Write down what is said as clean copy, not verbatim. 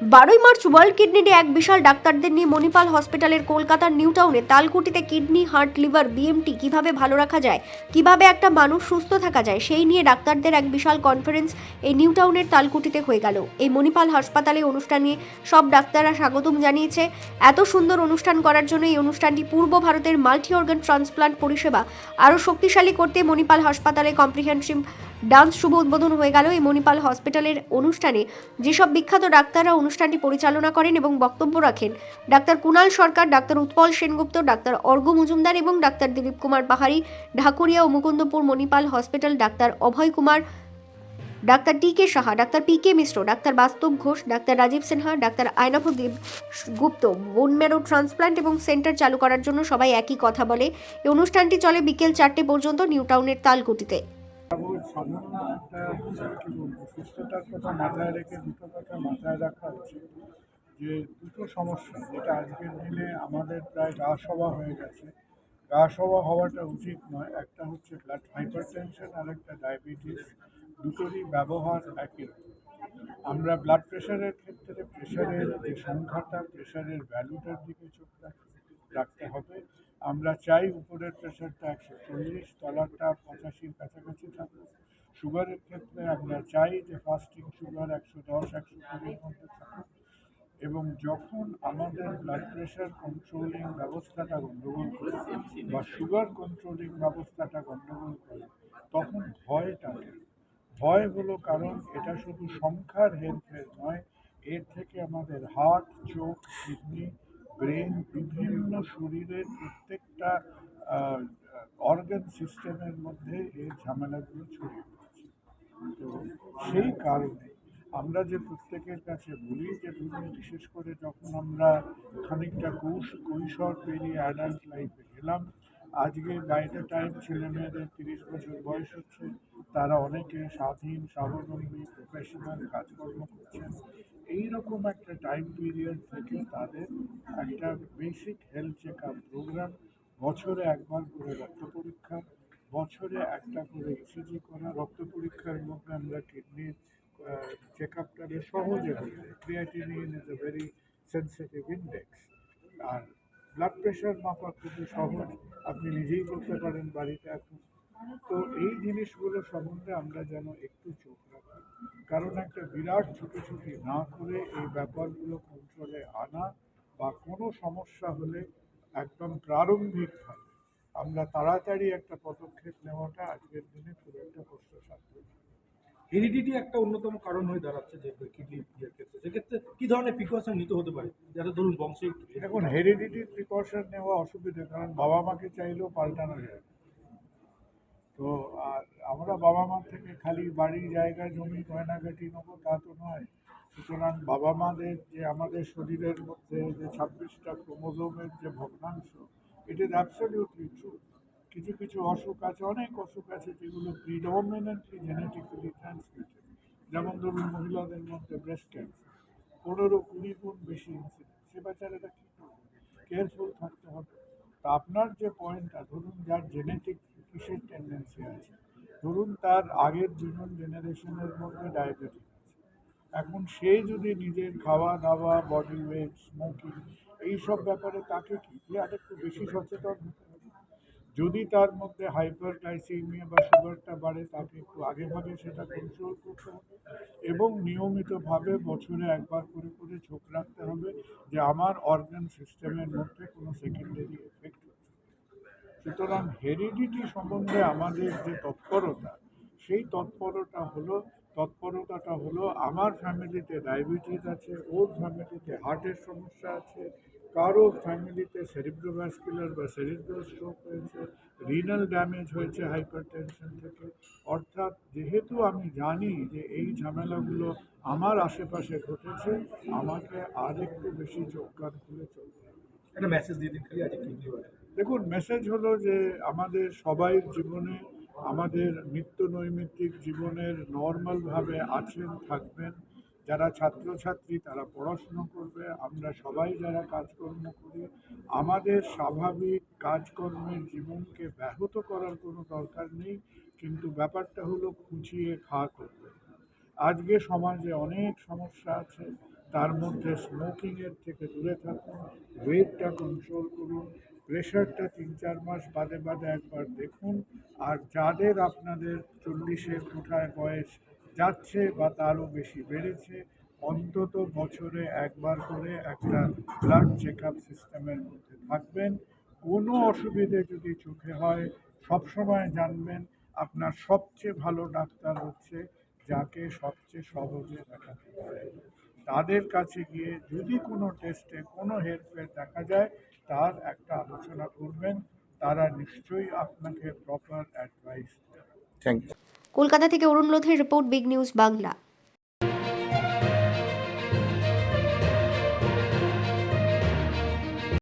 12ই March world kidney day. এক বিশাল ডাক্তারদের নিয়ে মণিপাল হসপিটালের কলকাতার নিউ টাউনে তালকুটিতে কিডনি, হার্ট, লিভার, বিএমটি কিভাবে ভালো রাখা যায়, কিভাবে একটা মানুষ সুস্থ থাকা যায়, সেই নিয়ে ডাক্তারদের এক বিশাল কনফারেন্স এই নিউ টাউনের তালকুটিতে হয়ে গেল। এই মণিপাল হাসপাতালে অনুষ্ঠানে সব ডাক্তাররা স্বাগতম জানিয়েছে। এত সুন্দর অনুষ্ঠান করার জন্য এই অনুষ্ঠানটি পূর্ব ভারতের মাল্টি অর্গান ট্রান্সপ্লান্ট পরিষেবা আরও শক্তিশালী করতে মণিপাল হাসপাতালে কম্প্রিহেনসিভ ডান্স শুভ উদ্বোধন হয়ে গেল। এই মণিপাল হসপিটালের অনুষ্ঠানে যেসব বিখ্যাত ডাক্তাররা অনুষ্ঠানটি পরিচালনা করেন এবং বক্তব্য রাখেন, doctor Kunal Sarkar, doctor Utpal Sengupta, doctor Arghya Majumdar এবং ডাক্তার দিলীপ কুমার পাহাড়ি, ঢাকুরিয়া ও Mukundapur Manipal hospital, doctor Abhay Kumar, doctor T K. Saha, doctor P K. Mishra, doctor Bastab Ghosh, doctor Rajiv Sinha, doctor আয়নাভদেব গুপ্ত বোন ম্যারো ট্রান্সপ্লান্ট এবং সেন্টার চালু করার জন্য সবাই একই কথা বলে। এই অনুষ্ঠানটি চলে বিকেল 4টে পর্যন্ত নিউ টাউনের তালকুটিতে। সাধারণ একটা সুস্থতার কথা মাথায় রেখে দুটো কথা মাথায় রাখা উচিত, যে দুটো সমস্যা যেটা আজকের দিনে আমাদের প্রায় গা সওয়া হয়ে গেছে, গা সওয়া হওয়াটা উচিত নয়। একটা হচ্ছে ব্লাড হাইপারটেনশন আর একটা ডায়াবেটিস, দুটোরই ব্যবহার একই রকম। আমরা ব্লাড প্রেশারের ক্ষেত্রে প্রেশারের যে সংখ্যাটা, প্রেশারের ভ্যালুটার দিকে চোখ রাখতে হবে। আমরা চাই উপরের প্রেশারটা 140, তলারটা 85-র কাছাকাছি থাকুক। সুগারের ক্ষেত্রে আমরা চাই যে ফাস্টিং সুগার 110-120-র মধ্যে থাকুক। এবং যখন আমাদের ব্লাড প্রেশার কন্ট্রোলিং ব্যবস্থাটা গণ্ডগোল করে বা সুগার কন্ট্রোলিং ব্যবস্থাটা গণ্ডগোল করে, তখন ভয় হলো কারণ এটা শুধু সংখ্যার হেরফের নয়, এর থেকে আমাদের হার্ট, চোখ, কিডনি, ব্রেন, বিভিন্ন শরীরের প্রত্যেকটা অর্গান সিস্টেমের মধ্যে এই ঝামেলাগুলো ছড়িয়ে পড়ছে। তো সেই কারণে আমরা যে প্রত্যেকের কাছে বলি যে ধরুন, বিশেষ করে যখন আমরা খানিকটা কৈশোর পেরিয়ে অ্যাডাল্ট লাইফে গেলাম, আজকে বাইরে টাইম ছেলেমেয়েদের 30 বছর বয়স হচ্ছে, তারা অনেকে স্বাধীন, স্বাবলম্বী, প্রফেশনাল কাজকর্ম করছেন। এইরকম একটা টাইম পিরিয়ড থেকে তাদের একটা basic health check up programme, বছরে একবার করে রক্ত পরীক্ষা, বছরে একটা করে ইসিজি করা, রক্ত পরীক্ষার মধ্যে আমরা কিডনির চেক আপটা বেশ সহজে হয়ে যায়। Creatinine is a very sensitive index. আর ব্লাড প্রেশার মাপা খুবই সহজ, আপনি নিজেই করতে পারেন বাড়িতে এখন। তো এই জিনিসগুলো সম্বন্ধে আমরা যেন একটু চোখ রাখি, কারণ একটা বিরাট ছুটোছুটি না করে এই ব্যাপারগুলো কন্ট্রোলে আনা বা কোনো সমস্যা হলে একদম প্রারম্ভিকভাবে আমরা তাড়াতাড়ি একটা পদক্ষেপ নেওয়াটা আজকের দিনে খুব একটা কষ্টসাধ্য। হেরিডিটি একটা অন্যতম কারণ হয়ে দাঁড়াচ্ছে যে কিডনি ইয়ের ক্ষেত্রে, সেক্ষেত্রে কি ধরনের প্রিকশন নিতে হতে পারে যাতে ধরুন বংশে? এখন হেরিডিটির প্রিকশন নেওয়া অসুবিধা, কারণ বাবা মাকে চাইলেও পাল্টানো যায়। তো আর আমরা বাবা মা থেকে খালি বাড়ি, জায়গা, জমি, গয়নাগাটি নেবো তা তো নয়। সুতরাং বাবা মাদের যে আমাদের শরীরের মধ্যে যে 26টা ক্রোমোজোমের যে ভগ্নাংশ, ইট ইজ অ্যাবসলিউটলি ট্রু। কিছু কিছু অসুখ আছে, অনেক অসুখ আছে যেগুলো প্রিডমিনেন্টলি জেনেটিক্যালি ট্রান্সমিটেড। যেমন ধরুন মহিলাদের মধ্যে ব্রেস্ট ক্যান্সার 15-20 গুণ বেশি ইনসিডেন্ট। সে বাচ্চারা কী করবে? কেয়ারফুল থাকতে হবে। তা আপনার যে পয়েন্টটা, ধরুন যার জেনেটিক কিসের টেন্ডেন্সি আছে, ধরুন তার আগের দুজন জেনারেশনের মধ্যে ডায়াবেটিস আছে, এখন সে যদি নিজের খাওয়া দাওয়া, বডি ওয়েট, স্মোকিং, এইসব ব্যাপারে তাকে কি আরেকটু বেশি সচেতন হতে হবে। যদি তার মধ্যে হাইপার গ্লাইসেমিয়া বা সুগারটা বাড়ে, তাকে একটু আগে ভাগে সেটা কন্ট্রোল করতে হবে এবং নিয়মিতভাবে বছরে একবার করে করে চোখ রাখতে হবে যে আমার অর্গান সিস্টেমের মধ্যে কোনো সেকেন্ডারি এফেক্ট হচ্ছে। সুতরাং হেরিডিটি সম্বন্ধে আমাদের যে তৎপরতা, সেই তৎপরতাটা হলো আমার ফ্যামিলিতে ডায়াবেটিস আছে, ওর ফ্যামিলিতে হার্টের সমস্যা আছে, কারো ফ্যামিলিতে সেরিব্রোভাস্কুলার বা সেরিব্রাল স্ট্রোক হয়েছে, রিনাল ড্যামেজ হয়েছে হাইপার টেনশন থেকে। অর্থাৎ যেহেতু আমি জানি যে এই ঝামেলাগুলো আমার আশেপাশে ঘটেছে, আমাকে আরেকটু বেশি চোখ কান খুলে চলতে হবে। একটা মেসেজ দিয়ে দিন খালি আজকে কিডনি ওয়ার্ল্ড। দেখুন, মেসেজ হলো যে আমাদের সবাইয়ের জীবনে, আমাদের নিত্য নৈমিত্তিক জীবনের নর্মালভাবে আছেন, থাকবেন। যারা ছাত্রছাত্রী তারা পড়াশুনো করবে, আমরা সবাই যারা কাজকর্ম করি, আমাদের স্বাভাবিক কাজকর্মের জীবনকে ব্যাহত করার কোনো দরকার নেই, কিন্তু ব্যাপারটা হলো খুঁচিয়ে খাওয়া করবে। আজকে সমাজে অনেক সমস্যা আছে, তার মধ্যে স্মোকিংয়ের থেকে দূরে থাকুন, ওয়েটটা কন্ট্রোল করুন, প্রেশারটা 3-4 মাস বাদে বাদে একবার দেখুন। আর যাদের আপনাদের 40-এর কোঠায় বয়স যাচ্ছে বা তারও বেশি বেড়েছে, অন্তত বছরে একবার করে একটা ব্লাড চেক আপ সিস্টেমের মধ্যে থাকবেন। কোনো অসুবিধে যদি চোখে হয় সবসময় জানবেন আপনার সবচেয়ে ভালো ডাক্তার হচ্ছে যাকে সবচেয়ে সহজে দেখাতে পারে। তাদের কাছে গিয়ে যদি কোনো টেস্টে কোনো হেরফের দেখা যায় তার একটা আলোচনা করবেন, তারা নিশ্চয়ই আপনাকে প্রপার অ্যাডভাইস দেবে। Thank you. কলকাতা থেকে অরুণ লোধের রিপোর্ট, বিগ নিউজ বাংলা।